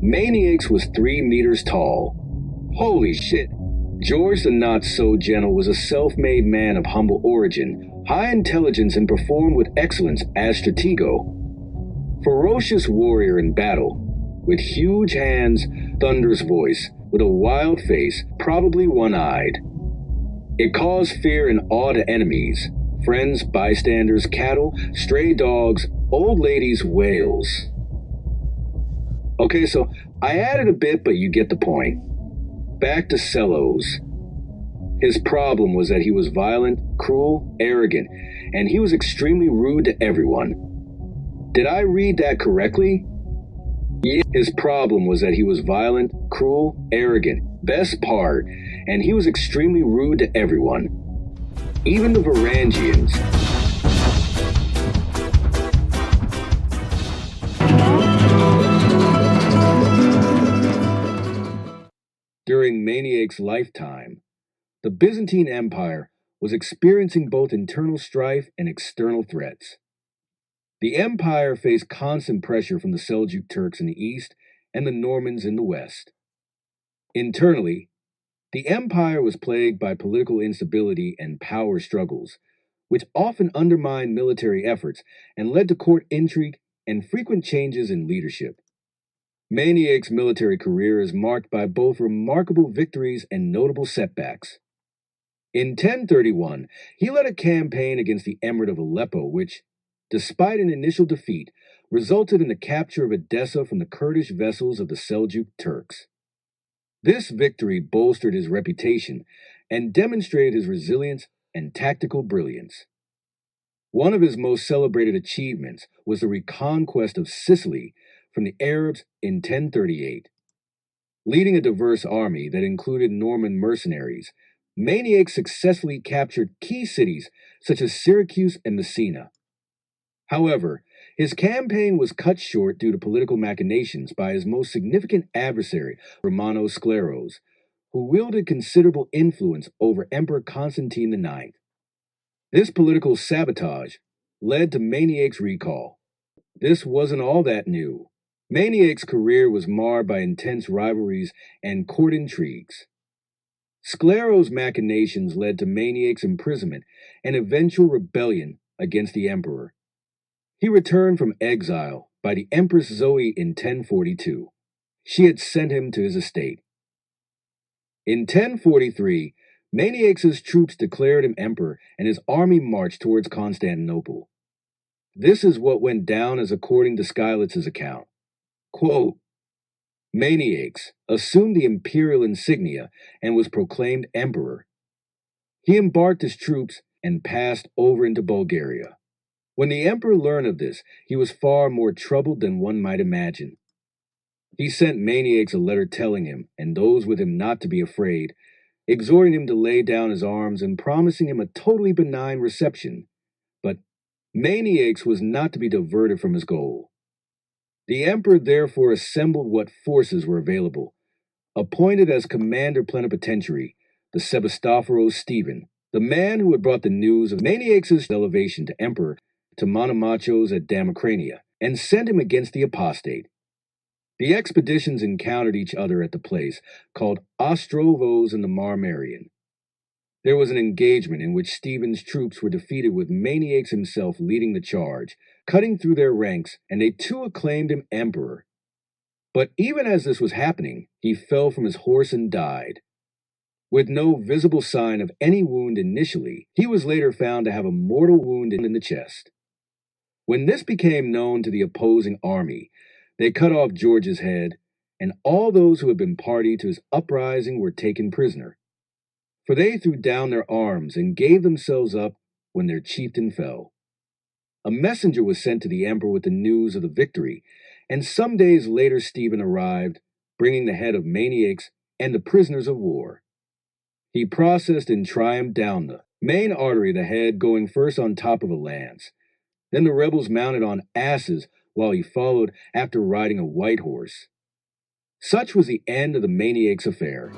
Maniakes was 3 meters tall. Holy shit! George the Not-So-Gentle was a self-made man of humble origin, high intelligence, and performed with excellence as stratego. Ferocious warrior in battle, with huge hands, thunderous voice, with a wild face, probably one-eyed. It caused fear and awe to enemies, friends, bystanders, cattle, stray dogs, old ladies, whales. Okay, so I added a bit, but you get the point. Back to Sellows. His problem was that he was violent, cruel, arrogant, and he was extremely rude to everyone. Did I read that correctly? Yeah. His problem was that he was violent, cruel, arrogant, best part, and he was extremely rude to everyone. Even the Varangians. During Maniakes' lifetime, the Byzantine Empire was experiencing both internal strife and external threats. The empire faced constant pressure from the Seljuk Turks in the east and the Normans in the west. Internally, the empire was plagued by political instability and power struggles, which often undermined military efforts and led to court intrigue and frequent changes in leadership. Maniakes' military career is marked by both remarkable victories and notable setbacks. In 1031, he led a campaign against the Emirate of Aleppo, which, despite an initial defeat, resulted in the capture of Edessa from the Kurdish vessels of the Seljuk Turks. This victory bolstered his reputation and demonstrated his resilience and tactical brilliance. One of his most celebrated achievements was the reconquest of Sicily from the Arabs in 1038. Leading a diverse army that included Norman mercenaries, Maniakes successfully captured key cities such as Syracuse and Messina. However, his campaign was cut short due to political machinations by his most significant adversary, Romano Scleros, who wielded considerable influence over Emperor Constantine IX. This political sabotage led to Maniakes' recall. This wasn't all that new. Maniakes' career was marred by intense rivalries and court intrigues. Scleros' machinations led to Maniakes' imprisonment and eventual rebellion against the emperor. He returned from exile by the Empress Zoe in 1042. She had sent him to his estate. In 1043, Maniakes' troops declared him emperor and his army marched towards Constantinople. This is what went down as according to Skylitz's account. Quote, Maniakes assumed the imperial insignia and was proclaimed emperor. He embarked his troops and passed over into Bulgaria. When the emperor learned of this, he was far more troubled than one might imagine. He sent Maniakes a letter telling him, and those with him not to be afraid, exhorting him to lay down his arms and promising him a totally benign reception. But Maniakes was not to be diverted from his goal. The emperor therefore assembled what forces were available, appointed as commander plenipotentiary the Sebastophoros Stephen, the man who had brought the news of Maniakes' elevation to emperor to Monomachos at Damocrania, and sent him against the apostate. The expeditions encountered each other at the place called Ostrovos in the Marmarian. There was an engagement in which Stephen's troops were defeated with Maniakes himself leading the charge, cutting through their ranks, and they too acclaimed him emperor. But even as this was happening, he fell from his horse and died. With no visible sign of any wound initially, he was later found to have a mortal wound in the chest. When this became known to the opposing army, they cut off George's head, and all those who had been party to his uprising were taken prisoner. For they threw down their arms and gave themselves up when their chieftain fell. A messenger was sent to the emperor with the news of the victory, and some days later Stephen arrived, bringing the head of Maniakes and the prisoners of war. He processed in triumph down the main artery, the head going first on top of a lance. Then the rebels mounted on asses while he followed after riding a white horse. Such was the end of the Maniakes affair.